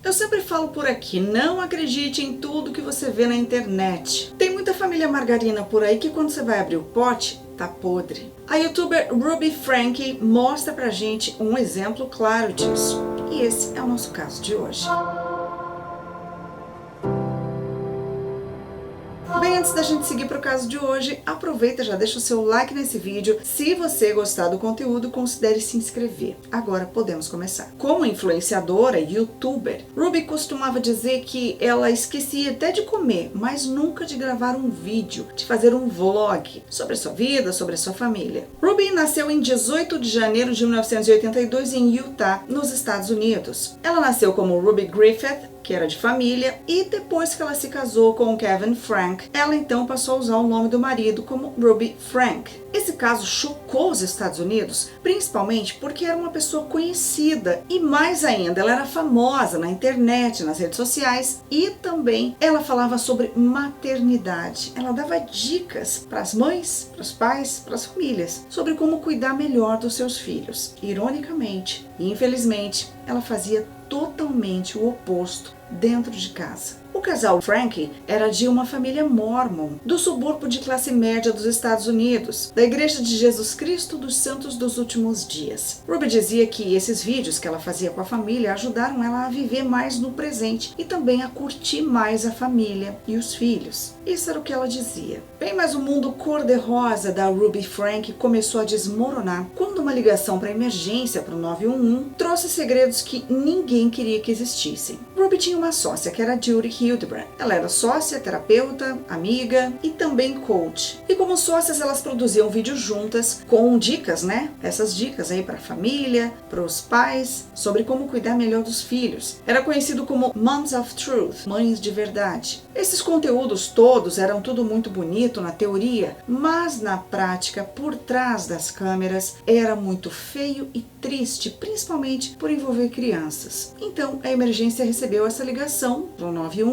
Eu sempre falo por aqui, não acredite em tudo que você vê na internet. Tem muita família margarina por aí que quando você vai abrir o pote, tá podre. A youtuber Ruby Franke mostra pra gente um exemplo claro disso. E esse é o nosso caso de hoje. Bem, antes da gente seguir para o caso de hoje, aproveita e já deixa o seu like nesse vídeo. Se você gostar do conteúdo, considere se inscrever. Agora podemos começar. Como influenciadora e youtuber, Ruby costumava dizer que ela esquecia até de comer, mas nunca de gravar um vídeo, de fazer um vlog sobre a sua vida, sobre a sua família. Ruby nasceu em 18 de janeiro de 1982 em Utah, nos Estados Unidos. Ela nasceu como Ruby Griffith, que era de família, e depois que ela se casou com Kevin Frank, ela então passou a usar o nome do marido como Ruby Frank. Esse caso chocou os Estados Unidos, principalmente porque era uma pessoa conhecida e mais ainda, ela era famosa na internet, nas redes sociais e também ela falava sobre maternidade. Ela dava dicas para as mães, para os pais, para as famílias sobre como cuidar melhor dos seus filhos. Ironicamente e infelizmente, ela fazia totalmente o oposto dentro de casa. O casal Franke era de uma família mórmon, do subúrbio de classe média dos Estados Unidos, da Igreja de Jesus Cristo dos Santos dos Últimos Dias. Ruby dizia que esses vídeos que ela fazia com a família ajudaram ela a viver mais no presente e também a curtir mais a família e os filhos. Isso era o que ela dizia. Bem, mas o mundo cor-de-rosa da Ruby Franke começou a desmoronar quando uma ligação para emergência para o 911 trouxe segredos que ninguém queria que existissem. Ruby tinha uma sócia que era Judy Hildebrand. Ela era sócia, terapeuta, amiga e também coach. E como sócias elas produziam vídeos juntas com dicas, Essas dicas aí para a família, para os pais, sobre como cuidar melhor dos filhos. Era conhecido como Moms of Truth, mães de verdade. Esses conteúdos todos eram tudo muito bonito na teoria, mas na prática, por trás das câmeras, era muito feio e triste, principalmente por envolver crianças. Então a emergência recebeu essa ligação para o 911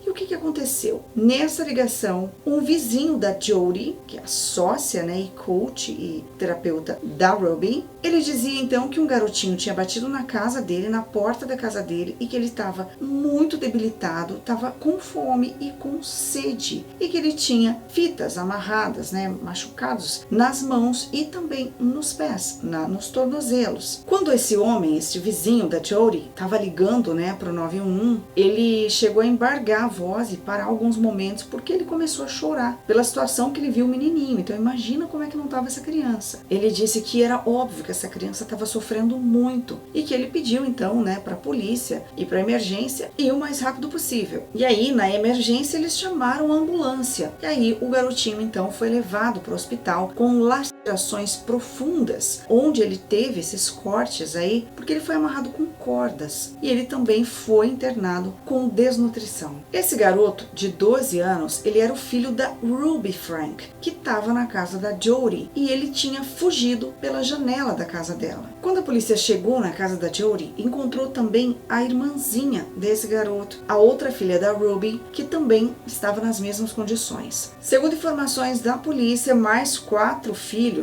e o que aconteceu? Nessa ligação, um vizinho da Jody, que é a sócia, e coach e terapeuta da Ruby, ele dizia então que um garotinho tinha batido na casa dele, na porta da casa dele, e que ele estava muito debilitado, estava com fome e com sede, e que ele tinha fitas amarradas, machucados nas mãos e também nos pés, nos tornozelos. Quando esse homem, esse vizinho da Jody, estava ligando, para o 911, ele chegou a embargar a voz e parar alguns momentos porque ele começou a chorar pela situação que ele viu o menininho. Então imagina como é que não estava essa criança. Ele disse que era óbvio que essa criança estava sofrendo muito e que ele pediu então, para a polícia e para a emergência ir o mais rápido possível. E aí na emergência eles chamaram a ambulância. E aí o garotinho então foi levado para o hospital com lacerações profundas, onde ele teve esses cortes aí, porque ele foi amarrado com cordas. E ele também foi internado com desnutrição. Esse garoto de 12 anos, ele era o filho da Ruby Frank, que estava na casa da Jody, e ele tinha fugido pela janela da casa dela. Quando a polícia chegou na casa da Jody, encontrou também a irmãzinha desse garoto, a outra filha da Ruby, que também estava nas mesmas condições. Segundo informações da polícia, mais 4 filhos,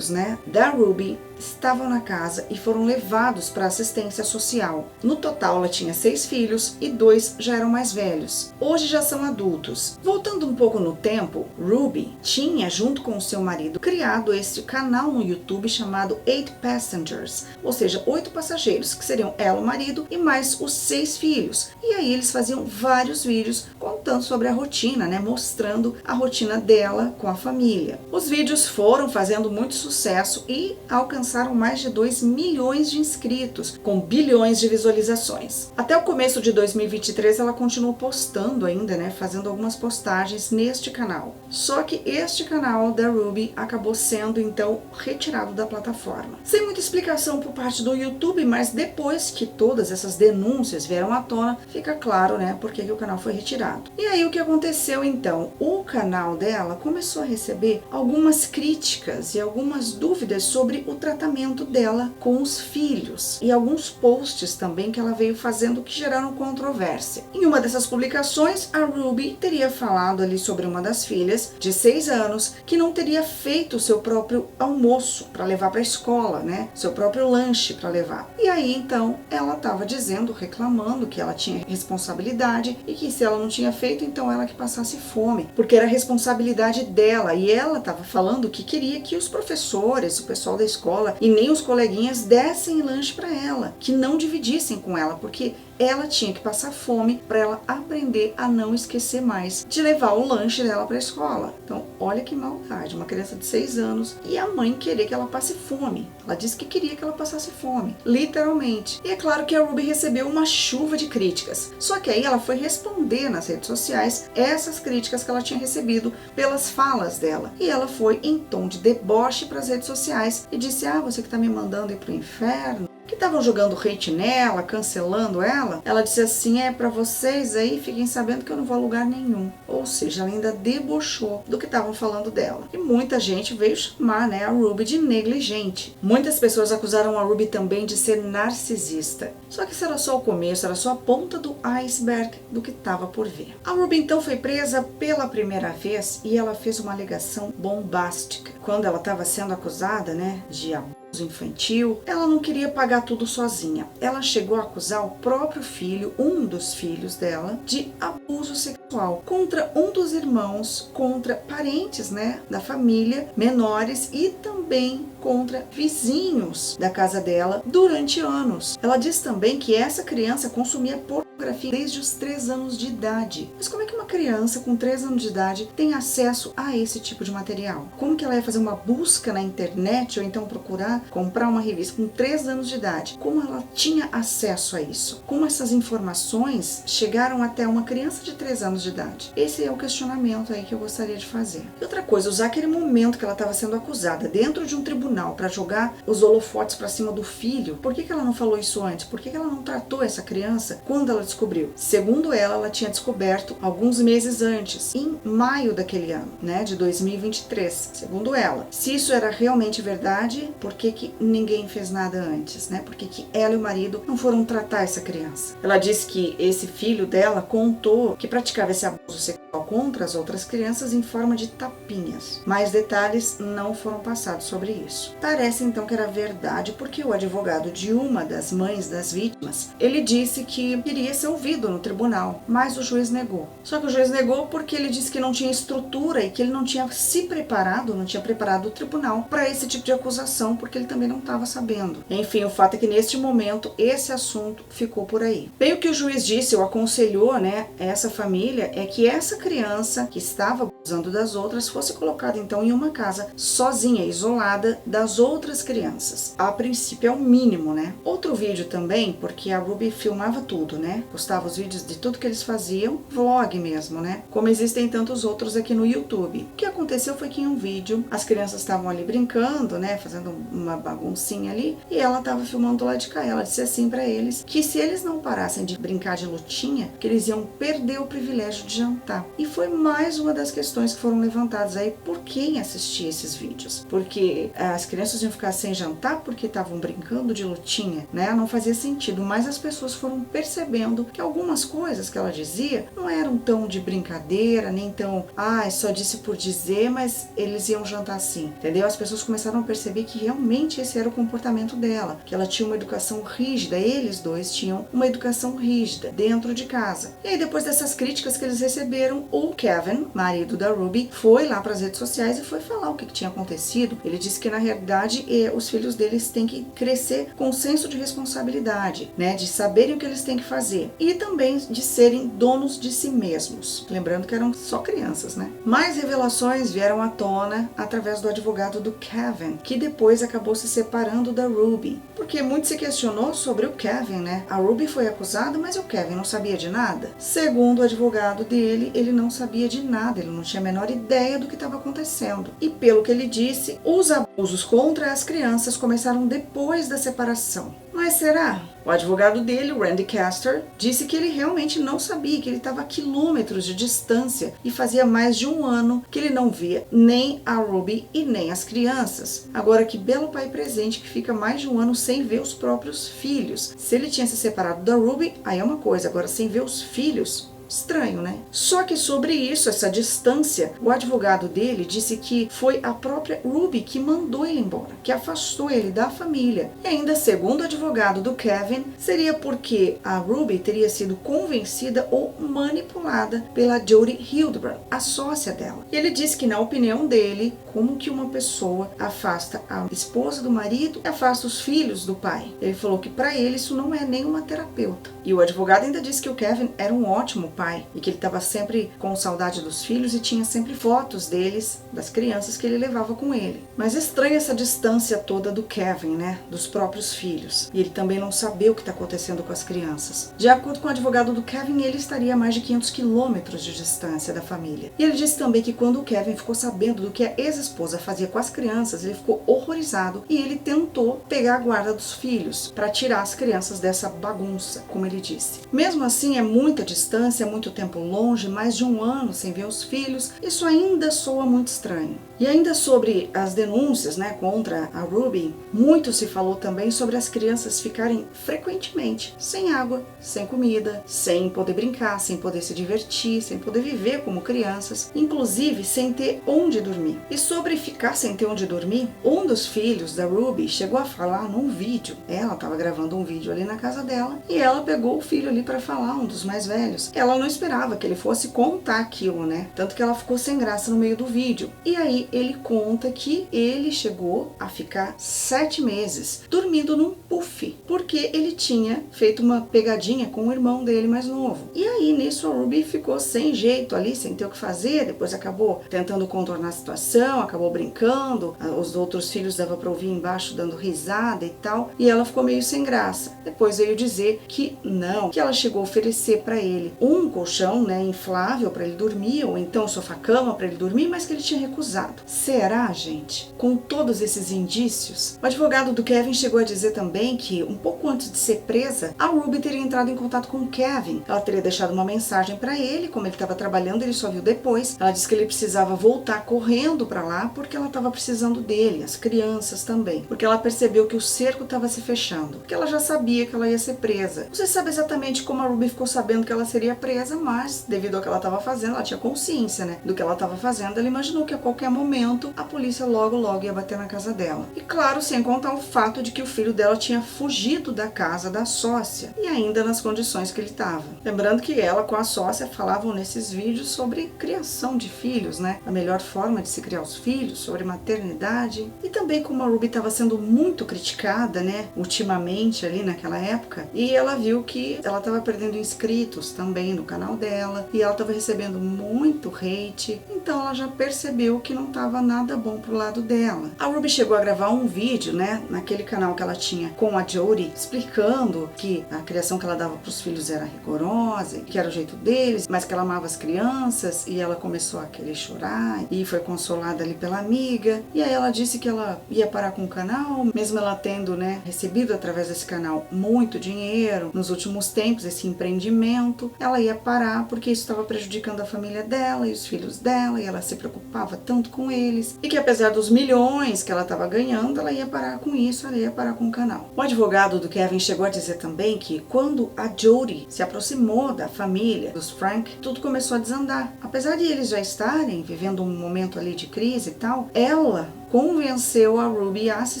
da Ruby estavam na casa e foram levados para assistência social. No total, ela tinha 6 filhos e 2 já eram mais velhos. Hoje já são adultos. Voltando um pouco no tempo, Ruby tinha, junto com o seu marido, criado esse canal no YouTube chamado 8 Passengers, ou seja, 8 passageiros, que seriam ela, o marido, e mais os 6 filhos. E aí eles faziam vários vídeos contando sobre a rotina, mostrando a rotina dela com a família. Os vídeos foram fazendo muito sucesso e alcançaram mais de 2 milhões de inscritos, com bilhões de visualizações. Até o começo de 2023 ela continuou postando ainda, fazendo algumas postagens neste canal. Só que este canal da Ruby acabou sendo então retirado da plataforma. Sem muita explicação por parte do YouTube, mas depois que todas essas denúncias vieram à tona, fica claro, por que o canal foi retirado. E aí o que aconteceu então? O canal dela começou a receber algumas críticas e algumas dúvidas sobre o tratamento tratamento dela com os filhos e alguns posts também que ela veio fazendo que geraram controvérsia. Em uma dessas publicações, a Ruby teria falado ali sobre uma das filhas de 6 anos que não teria feito o seu próprio almoço para levar para a escola, né? Seu próprio lanche para levar. E aí então ela estava dizendo, reclamando que ela tinha responsabilidade e que se ela não tinha feito, então ela que passasse fome, porque era responsabilidade dela. E ela estava falando que queria que os professores, o pessoal da escola e nem os coleguinhas dessem lanche para ela, que não dividissem com ela, porque ela tinha que passar fome para ela aprender a não esquecer mais de levar o lanche dela para a escola. Então, olha que maldade, uma criança de 6 anos e a mãe querer que ela passe fome. Ela disse que queria que ela passasse fome, literalmente. E é claro que a Ruby recebeu uma chuva de críticas. Só que aí ela foi responder nas redes sociais essas críticas que ela tinha recebido pelas falas dela. E ela foi em tom de deboche para as redes sociais e disse: você que tá me mandando ir pro inferno, que estavam jogando hate nela, cancelando ela. Ela disse assim: pra vocês aí, fiquem sabendo que eu não vou a lugar nenhum. Ou seja, ela ainda debochou do que estavam falando dela. E muita gente veio chamar, né, a Ruby de negligente. Muitas pessoas acusaram a Ruby também de ser narcisista. Só que isso era só o começo, era só a ponta do iceberg do que estava por vir. A Ruby então foi presa pela primeira vez e ela fez uma alegação bombástica. Quando ela estava sendo acusada, né, de abuso infantil, ela não queria pagar tudo sozinha. Ela chegou a acusar o próprio filho, um dos filhos dela, de abuso sexual contra um dos irmãos, contra parentes, né, da família, menores e também contra vizinhos da casa dela durante anos. Ela diz também que essa criança consumia pornografia desde os 3 anos de idade. Mas como é que uma criança com 3 anos de idade tem acesso a esse tipo de material? Como que ela ia fazer uma busca na internet ou então procurar comprar uma revista com 3 anos de idade? Como ela tinha acesso a isso? Como essas informações chegaram até uma criança de 3 anos de idade? Esse é o questionamento aí que eu gostaria de fazer. E outra coisa, usar aquele momento que ela estava sendo acusada dentro de um tribunal para jogar os holofotes para cima do filho. Por que ela não falou isso antes? Por que ela não tratou essa criança quando ela descobriu? Segundo ela tinha descoberto alguns meses antes, em maio daquele ano, né, de 2023, segundo ela. Se isso era realmente verdade, por que ninguém fez nada antes, né? Por que ela e o marido não foram tratar essa criança? Ela disse que esse filho dela contou que praticava esse abuso sexual contra as outras crianças em forma de tapinhas. Mais detalhes não foram passados sobre isso. Parece então que era verdade, porque o advogado de uma das mães das vítimas, ele disse que queria ser ouvido no tribunal, mas o juiz negou. Só que o juiz negou porque ele disse que não tinha estrutura e que ele não tinha se preparado, não tinha preparado o tribunal para esse tipo de acusação, porque ele também não estava sabendo. Enfim, o fato é que neste momento esse assunto ficou por aí. Bem, o que o juiz disse, ou aconselhou, né, essa família, é que essa criança que estava abusando das outras fosse colocada então em uma casa sozinha, isolada das outras crianças. A princípio é o mínimo, né? Outro vídeo também, porque a Ruby filmava tudo, né? Postava os vídeos de tudo que eles faziam, vlog mesmo, né? Como existem tantos outros aqui no YouTube. O que aconteceu foi que em um vídeo as crianças estavam ali brincando, né? Fazendo uma baguncinha ali, e ela estava filmando do lado de cá. Ela disse assim para eles que se eles não parassem de brincar de lutinha, que eles iam perder o privilégio de jantar. E foi mais uma das questões que foram levantadas aí por quem assistia esses vídeos. Porque as crianças iam ficar sem jantar porque estavam brincando de lutinha, né? Não fazia sentido, mas as pessoas foram percebendo que algumas coisas que ela dizia não eram tão de brincadeira, nem tão, só disse por dizer, mas eles iam jantar assim, entendeu? As pessoas começaram a perceber que realmente esse era o comportamento dela, que ela tinha uma educação rígida, eles dois tinham uma educação rígida dentro de casa. E aí depois dessas críticas que eles receberam, o Kevin, marido da Ruby, foi lá para as redes sociais e foi falar o que tinha acontecido. Ele disse que na realidade os filhos deles têm que crescer com senso de responsabilidade, né, de saberem o que eles têm que fazer e também de serem donos de si mesmos. Lembrando que eram só crianças, né? Mais revelações vieram à tona através do advogado do Kevin, que depois acabou se separando da Ruby, porque muito se questionou sobre o Kevin, né? A Ruby foi acusada, mas o Kevin não sabia de nada. Segundo o advogado dele, ele não sabia de nada, ele não tinha a menor ideia do que estava acontecendo. E pelo que ele disse, os abusos contra as crianças começaram depois da separação. Mas será? O advogado dele, o Randy Castor, disse que ele realmente não sabia, que ele estava a quilômetros de distância e fazia mais de um ano que ele não via nem a Ruby e nem as crianças. Agora, que belo pai presente que fica mais de um ano sem ver os próprios filhos. Se ele tinha se separado da Ruby, aí é uma coisa, agora sem ver os filhos, estranho, né? Só que sobre isso, essa distância, o advogado dele disse que foi a própria Ruby que mandou ele embora, que afastou ele da família. E ainda, segundo o advogado do Kevin, seria porque a Ruby teria sido convencida ou manipulada pela Jodi Hildebrandt, a sócia dela. E ele disse que, na opinião dele, como que uma pessoa afasta a esposa do marido e afasta os filhos do pai. Ele falou que para ele isso não é nenhuma terapeuta. E o advogado ainda disse que o Kevin era um ótimo pai e que ele estava sempre com saudade dos filhos e tinha sempre fotos deles, das crianças que ele levava com ele. Mas estranha essa distância toda do Kevin, né? Dos próprios filhos. E ele também não saber o que está acontecendo com as crianças. De acordo com o advogado do Kevin, ele estaria a mais de 500 quilômetros de distância da família. E ele disse também que quando o Kevin ficou sabendo do que a ex-esposa fazia com as crianças, ele ficou horrorizado e ele tentou pegar a guarda dos filhos para tirar as crianças dessa bagunça, como ele disse. Mesmo assim, é muita distância, muito tempo longe, mais de um ano sem ver os filhos, isso ainda soa muito estranho. E ainda sobre as denúncias, né, contra a Ruby, muito se falou também sobre as crianças ficarem frequentemente sem água, sem comida, sem poder brincar, sem poder se divertir, sem poder viver como crianças, inclusive sem ter onde dormir. E sobre ficar sem ter onde dormir, um dos filhos da Ruby chegou a falar num vídeo. Ela estava gravando um vídeo ali na casa dela e ela pegou o filho ali para falar, um dos mais velhos. Ela não esperava que ele fosse contar aquilo, né? Tanto que ela ficou sem graça no meio do vídeo. E aí ele conta que ele chegou a ficar 7 meses dormindo num puff, porque ele tinha feito uma pegadinha com o irmão dele mais novo. E aí nisso a Ruby ficou sem jeito ali, sem ter o que fazer, depois acabou tentando contornar a situação, acabou brincando, os outros filhos dava para ouvir embaixo dando risada e tal, e ela ficou meio sem graça. Depois veio dizer que não, que ela chegou a oferecer para ele um colchão, né, inflável para ele dormir, ou então sofá-cama para ele dormir, mas que ele tinha recusado. Será, gente? Com todos esses indícios, o advogado do Kevin chegou a dizer também que, um pouco antes de ser presa, a Ruby teria entrado em contato com o Kevin. Ela teria deixado uma mensagem para ele, como ele estava trabalhando, ele só viu depois. Ela disse que ele precisava voltar correndo para lá porque ela estava precisando dele, as crianças também, porque ela percebeu que o cerco estava se fechando, porque ela já sabia que ela ia ser presa. Não se sabe exatamente como a Ruby ficou sabendo que ela seria presa, mas devido ao que ela estava fazendo, ela tinha consciência, né, do que ela estava fazendo. Ela imaginou que a qualquer momento a polícia logo ia bater na casa dela. E claro, sem contar o fato de que o filho dela tinha fugido da casa da sócia e ainda nas condições que ele estava. Lembrando que ela com a sócia falavam nesses vídeos sobre criação de filhos, né, a melhor forma de se criar os filhos, sobre maternidade, e também como a Ruby estava sendo muito criticada, né, ultimamente ali naquela época, e ela viu que ela estava perdendo inscritos também no canal dela e ela estava recebendo muito hate, então ela já percebeu que não estava nada bom pro lado dela. A Ruby chegou a gravar um vídeo, né, naquele canal que ela tinha com a Jodi, explicando que a criação que ela dava pros filhos era rigorosa, que era o jeito deles, mas que ela amava as crianças, e ela começou a querer chorar e foi consolada ali pela amiga. E aí ela disse que ela ia parar com o canal, mesmo ela tendo, né, recebido através desse canal muito dinheiro nos últimos tempos, esse empreendimento, ela ia parar porque isso estava prejudicando a família dela e os filhos dela, e ela se preocupava tanto com eles, e que apesar dos milhões que ela estava ganhando, ela ia parar com isso, ela ia parar com o canal. O advogado do Kevin chegou a dizer também que quando a Jodi se aproximou da família dos Frank, tudo começou a desandar. Apesar de eles já estarem vivendo um momento ali de crise e tal, ela convenceu a Ruby a se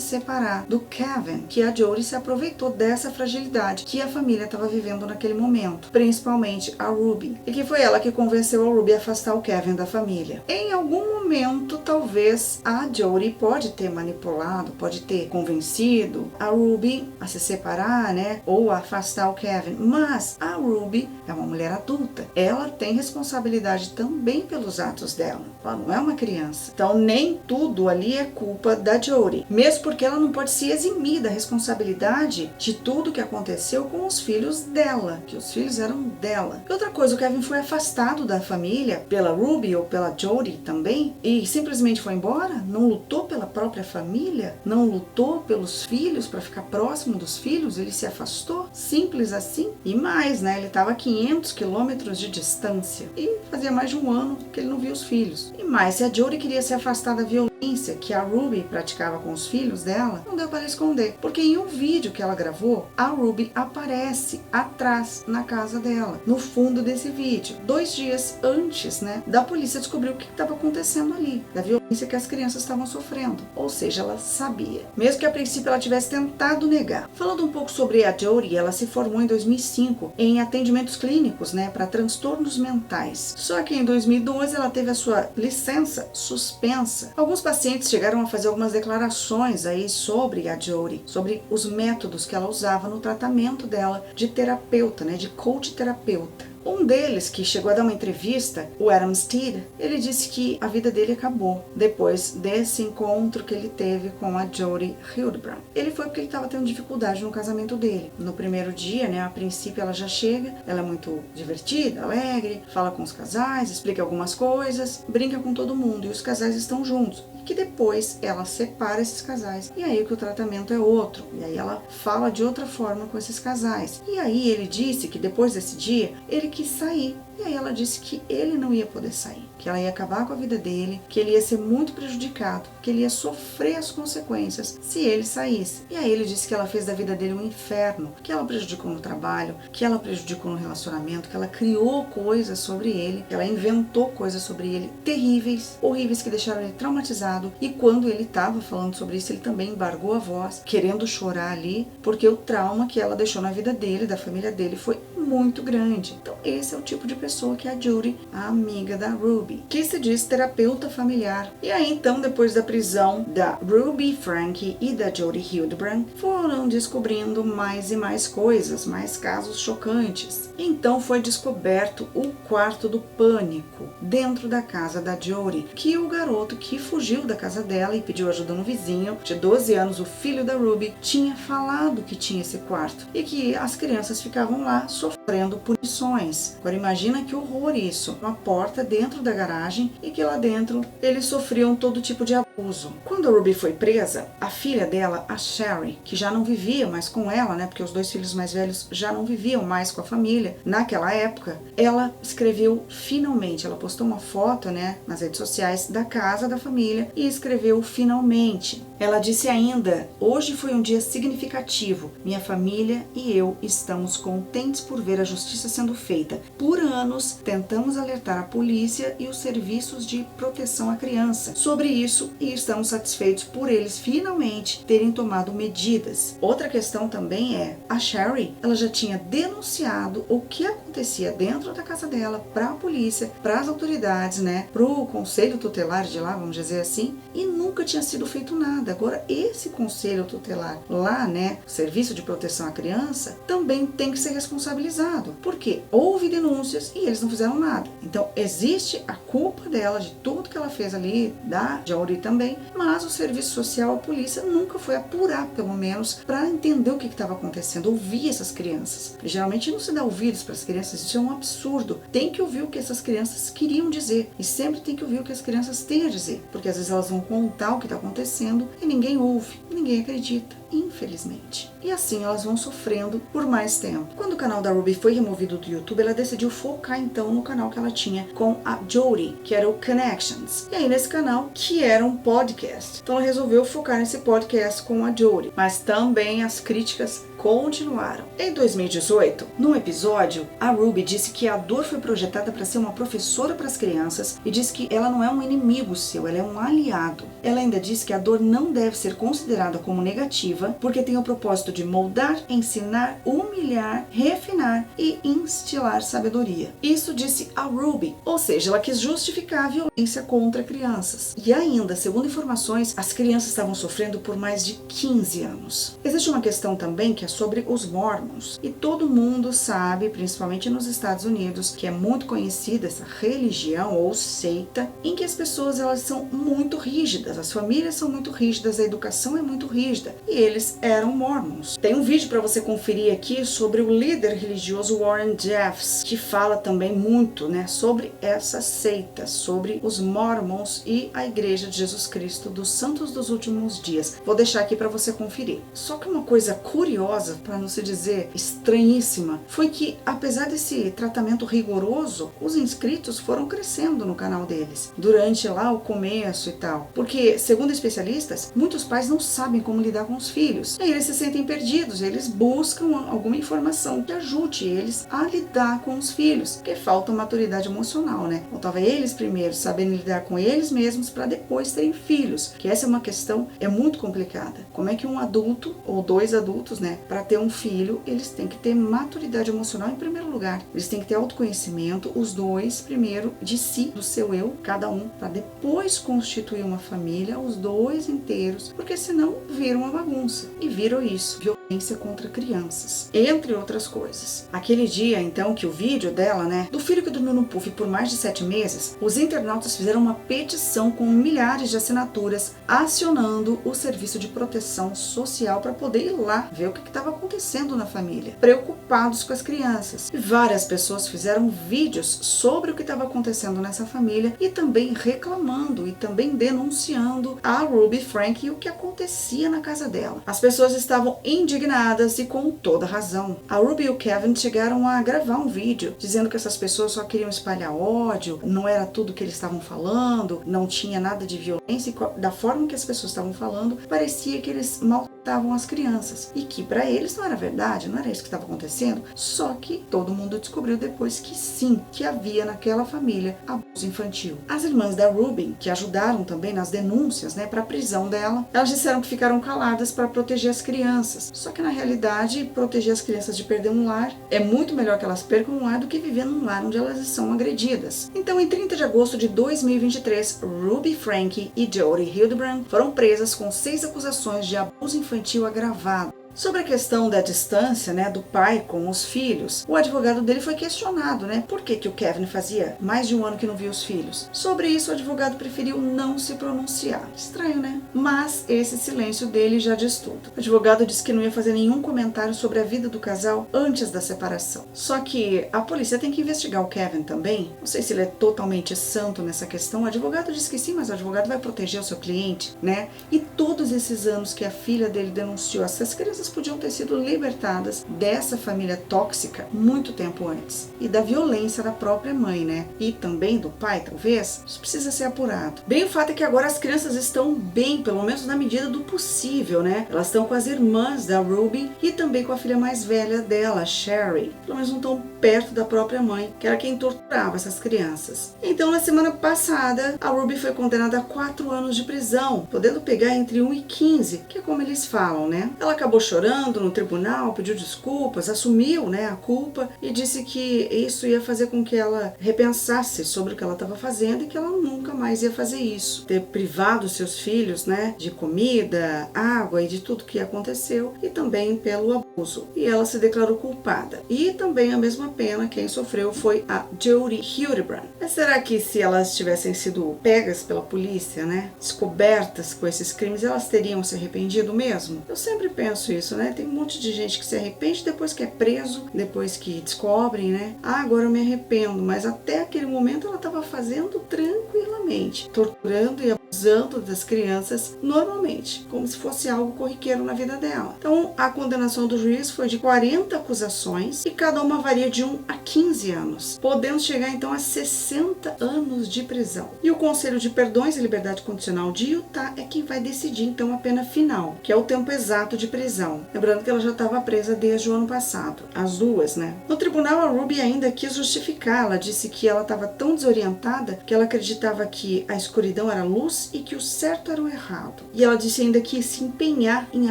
separar do Kevin, que a Jodi se aproveitou dessa fragilidade que a família estava vivendo naquele momento, principalmente a Ruby, e que foi ela que convenceu a Ruby a afastar o Kevin da família. Em algum momento, talvez a Jodi pode ter manipulado, pode ter convencido a Ruby a se separar, né, ou a afastar o Kevin, mas a Ruby é uma mulher adulta, ela tem responsabilidade também pelos atos dela, ela não é uma criança, então nem tudo ali é é culpa da Jodie, mesmo porque ela não pode se eximir da responsabilidade de tudo que aconteceu com os filhos dela, que os filhos eram dela. E outra coisa, o Kevin foi afastado da família pela Ruby ou pela Jodie também e simplesmente foi embora, não lutou pela própria família, não lutou pelos filhos para ficar próximo dos filhos, ele se afastou, simples assim. E mais, né, ele estava a 500 quilômetros de distância e fazia mais de um ano que ele não via os filhos. E mais, se a Jodie queria se afastar da violência que a Ruby praticava com os filhos dela, não deu para esconder, porque em um vídeo que ela gravou, a Ruby aparece atrás na casa dela, no fundo desse vídeo, 2 dias antes, né, da polícia descobrir o que estava acontecendo ali, da violência que as crianças estavam sofrendo. Ou seja, ela sabia, mesmo que a princípio ela tivesse tentado negar. Falando um pouco sobre a Jodie, ela se formou em 2005 em atendimentos clínicos, né, para transtornos mentais. Só que em 2012 ela teve a sua licença suspensa. Alguns pacientes chegaram a fazer algumas declarações aí sobre a Jodie, sobre os métodos que ela usava no tratamento dela de terapeuta, né, de coach terapeuta. Um deles, que chegou a dar uma entrevista, o Adam Steed, ele disse que a vida dele acabou depois desse encontro que ele teve com a Jodie Hildebrand. Ele foi porque ele estava tendo dificuldade no casamento dele. No primeiro dia, né, a princípio ela já chega, ela é muito divertida, alegre, fala com os casais, explica algumas coisas, brinca com todo mundo e os casais estão juntos. Que depois ela separa esses casais e aí que o tratamento é outro, e aí ela fala de outra forma com esses casais. E aí ele disse que depois desse dia ele quis sair, e aí ela disse que ele não ia poder sair, que ela ia acabar com a vida dele, que ele ia ser muito prejudicado, que ele ia sofrer as consequências se ele saísse. E aí ele disse que ela fez da vida dele um inferno, que ela prejudicou no trabalho, que ela prejudicou no relacionamento, que ela criou coisas sobre ele, que ela inventou coisas sobre ele terríveis, horríveis, que deixaram ele traumatizado. E quando ele estava falando sobre isso, ele também embargou a voz, querendo chorar ali, porque o trauma que ela deixou na vida dele, da família dele, foi muito grande. Então esse é o tipo de pessoa que é a Jodie, a amiga da Ruby, que se diz terapeuta familiar. E aí então, depois da prisão da Ruby Franke e da Jodie Hildebrand, foram descobrindo mais e mais coisas, mais casos chocantes. Então foi descoberto o quarto do pânico dentro da casa da Jodie, que o garoto que fugiu da casa dela e pediu ajuda no vizinho, de 12 anos, o filho da Ruby, tinha falado que tinha esse quarto e que as crianças ficavam lá sofrendo punições. Agora imagina que horror isso, uma porta dentro da garagem e que lá dentro eles sofriam todo tipo de abuso. Quando a Ruby foi presa, a filha dela, a Sherry, que já não vivia mais com ela, né, porque os 2 filhos mais velhos já não viviam mais com a família naquela época, ela escreveu finalmente, ela postou uma foto, né, nas redes sociais da casa da família e escreveu finalmente. Ela disse ainda: hoje foi um dia significativo, minha família e eu estamos contentes por ver a justiça sendo feita. Por anos tentamos alertar a polícia e os serviços de proteção à criança sobre isso e estamos satisfeitos por eles finalmente terem tomado medidas. Outra questão também é, a Sherry, ela já tinha denunciado o que acontecia dentro da casa dela para a polícia, para as autoridades, né, para o conselho tutelar de lá, vamos dizer assim, e nunca tinha sido feito nada. Agora esse conselho tutelar lá, né, o serviço de proteção à criança, também tem que ser responsabilizado, porque houve denúncias e eles não fizeram nada. Então existe a culpa dela de tudo que ela fez ali, da Jodie também, mas o serviço social, a polícia nunca foi apurar, pelo menos, para entender o que estava acontecendo, ouvir essas crianças. E, geralmente não se dá ouvidos para as crianças, isso é um absurdo. Tem que ouvir o que essas crianças queriam dizer e sempre tem que ouvir o que as crianças têm a dizer, porque às vezes elas vão contar o que está acontecendo e ninguém ouve, ninguém acredita, infelizmente. E assim elas vão sofrendo por mais tempo. Quando o canal da Ruby foi removido do YouTube, ela decidiu focar então no canal que ela tinha com a Jodie, que era o Connections. E aí nesse canal, que era um podcast. Então ela resolveu focar nesse podcast com a Jodie. Mas também as críticas continuaram. Em 2018, num episódio, a Ruby disse que a dor foi projetada para ser uma professora para as crianças e disse que ela não é um inimigo seu, ela é um aliado. Ela ainda disse que a dor não deve ser considerada como negativa, porque tem o propósito de moldar, ensinar, humilhar, refinar e instilar sabedoria. Isso disse a Ruby, ou seja, ela quis justificar a violência contra crianças. E ainda, segundo informações, as crianças estavam sofrendo por mais de 15 anos. Existe uma questão também que a sobre os Mormons. E todo mundo sabe, principalmente nos Estados Unidos, que é muito conhecida essa religião ou seita, em que as pessoas elas são muito rígidas, as famílias são muito rígidas, a educação é muito rígida. E eles eram Mormons. Tem um vídeo para você conferir aqui sobre o líder religioso Warren Jeffs, que fala também muito, né, sobre essa seita, sobre os Mormons e a Igreja de Jesus Cristo dos Santos dos Últimos Dias. Vou deixar aqui para você conferir. Só que uma coisa curiosa, para não se dizer estranhíssima, foi que apesar desse tratamento rigoroso, os inscritos foram crescendo no canal deles durante lá o começo e tal. Porque, segundo especialistas, muitos pais não sabem como lidar com os filhos. E eles se sentem perdidos, eles buscam alguma informação que ajude eles a lidar com os filhos, porque falta maturidade emocional, né? Faltava eles primeiro sabendo lidar com eles mesmos para depois terem filhos, que essa é uma questão muito complicada. Como é que um adulto ou dois adultos, né, para ter um filho, eles têm que ter maturidade emocional em primeiro lugar. Eles têm que ter autoconhecimento, os dois primeiro de si, do seu eu, cada um, para depois constituir uma família, os dois inteiros, porque senão vira uma bagunça. E virou isso, violência contra crianças, entre outras coisas. Aquele dia, então, que o vídeo dela, né, do filho que dormiu no puff por mais de 7 meses, os internautas fizeram uma petição com milhares de assinaturas acionando o Serviço de Proteção Social para poder ir lá ver o que estava acontecendo na família, preocupados com as crianças. E várias pessoas fizeram vídeos sobre o que estava acontecendo nessa família e também reclamando e também denunciando a Ruby Frank e o que acontecia na casa dela. As pessoas estavam indignadas e com toda razão. A Ruby e o Kevin chegaram a gravar um vídeo dizendo que essas pessoas só queriam espalhar ódio, não era tudo que eles estavam falando, não tinha nada de violência e da forma que as pessoas estavam falando, parecia que eles maltratavam as crianças e que para eles não era verdade, não era isso que estava acontecendo, só que todo mundo descobriu depois que sim, que havia naquela família abuso infantil. As irmãs da Ruby, que ajudaram também nas denúncias, né, para a prisão dela, elas disseram que ficaram caladas para proteger as crianças, só que na realidade proteger as crianças de perder um lar é muito melhor que elas percam um lar do que viver num lar onde elas são agredidas. Então, em 30 de agosto de 2023, Ruby Frank e Jodi Hildebrandt foram presas com 6 acusações de abuso infantil agravado. Sobre a questão da distância, né, do pai com os filhos, o advogado dele foi questionado, né, por que o Kevin fazia mais de um ano que não via os filhos. Sobre isso, o advogado preferiu não se pronunciar. Estranho, né? Mas esse silêncio dele já diz tudo. O advogado disse que não ia fazer nenhum comentário sobre a vida do casal antes da separação. Só que a polícia tem que investigar o Kevin também. Não sei se ele é totalmente santo nessa questão. O advogado disse que sim, mas o advogado vai proteger o seu cliente, né? E todos esses anos que a filha dele denunciou essas crianças podiam ter sido libertadas dessa família tóxica muito tempo antes. E da violência da própria mãe, né? E também do pai, talvez. Isso precisa ser apurado. Bem, o fato é que agora as crianças estão bem, pelo menos na medida do possível, né? Elas estão com as irmãs da Ruby e também com a filha mais velha dela, Sherry. Pelo menos não estão perto da própria mãe, que era quem torturava essas crianças. Então, na semana passada, a Ruby foi condenada a 4 anos de prisão, podendo pegar entre 1 e 15, que é como eles falam, né? Ela acabou chorando no tribunal, pediu desculpas, assumiu, né, a culpa e disse que isso ia fazer com que ela repensasse sobre o que ela estava fazendo e que ela nunca mais ia fazer isso. Ter privado seus filhos, né, de comida, água e de tudo que aconteceu e também pelo abuso. E ela se declarou culpada. E também a mesma pena quem sofreu foi a Jodi Hildebrandt. Mas será que se elas tivessem sido pegas pela polícia, né, descobertas com esses crimes, elas teriam se arrependido mesmo? Eu sempre penso isso, né? Tem um monte de gente que se arrepende depois que é preso, depois que descobrem, né? Ah, agora eu me arrependo, mas até aquele momento ela estava fazendo tranquilamente, torturando e abusando das crianças normalmente, como se fosse algo corriqueiro na vida dela. Então, a condenação do juiz foi de 40 acusações e cada uma varia de 1 a 15 anos, podendo chegar então a 60 anos de prisão. E o Conselho de Perdões e Liberdade Condicional de Utah é quem vai decidir então a pena final, que é o tempo exato de prisão. Lembrando que ela já estava presa desde o ano passado, as duas, né? No tribunal, a Ruby ainda quis justificar. Ela disse que ela estava tão desorientada que ela acreditava que a escuridão era luz e que o certo era o errado. E ela disse ainda que ia se empenhar em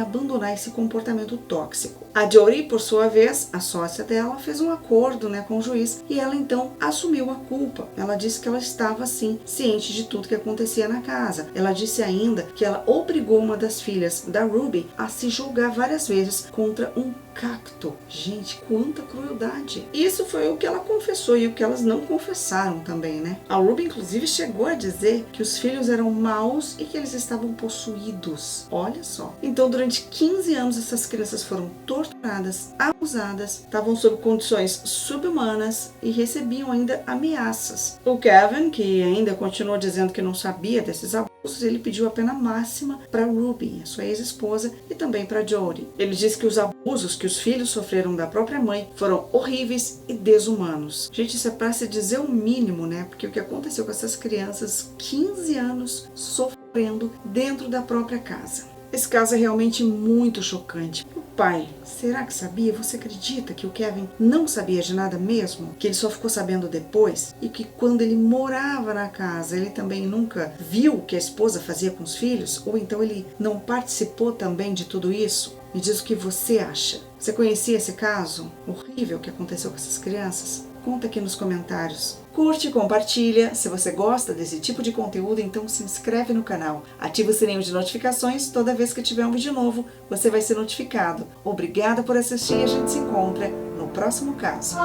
abandonar esse comportamento tóxico. A Jodie, por sua vez, a sócia dela, fez um acordo, né, com o juiz e ela então assumiu a culpa. Ela disse que ela estava, sim, ciente de tudo que acontecia na casa. Ela disse ainda que ela obrigou uma das filhas da Ruby a se julgar várias vezes contra um cacto. Gente, quanta crueldade. Isso foi o que ela confessou e o que elas não confessaram também, né? A Ruby, inclusive, chegou a dizer que os filhos eram maus e que eles estavam possuídos. Olha só. Então, durante 15 anos, essas crianças foram torturadas, abusadas, estavam sob condições subhumanas e recebiam ainda ameaças. O Kevin, que ainda continuou dizendo que não sabia desses abusos, ele pediu a pena máxima para Ruby, a sua ex-esposa, e também para Jodie. Ele disse que os abusos que os filhos sofreram da própria mãe foram horríveis e desumanos. Gente, isso é para se dizer o mínimo, né? Porque o que aconteceu com essas crianças, 15 anos sofrendo dentro da própria casa. Esse caso é realmente muito chocante. O pai, será que sabia? Você acredita que o Kevin não sabia de nada mesmo? Que ele só ficou sabendo depois? E que quando ele morava na casa, ele também nunca viu o que a esposa fazia com os filhos? Ou então ele não participou também de tudo isso? Me diz o que você acha. Você conhecia esse caso horrível que aconteceu com essas crianças? Conta aqui nos comentários. Curte e compartilha. Se você gosta desse tipo de conteúdo, então se inscreve no canal. Ativa o sininho de notificações. Toda vez que tiver um vídeo novo, você vai ser notificado. Obrigada por assistir e a gente se encontra no próximo caso.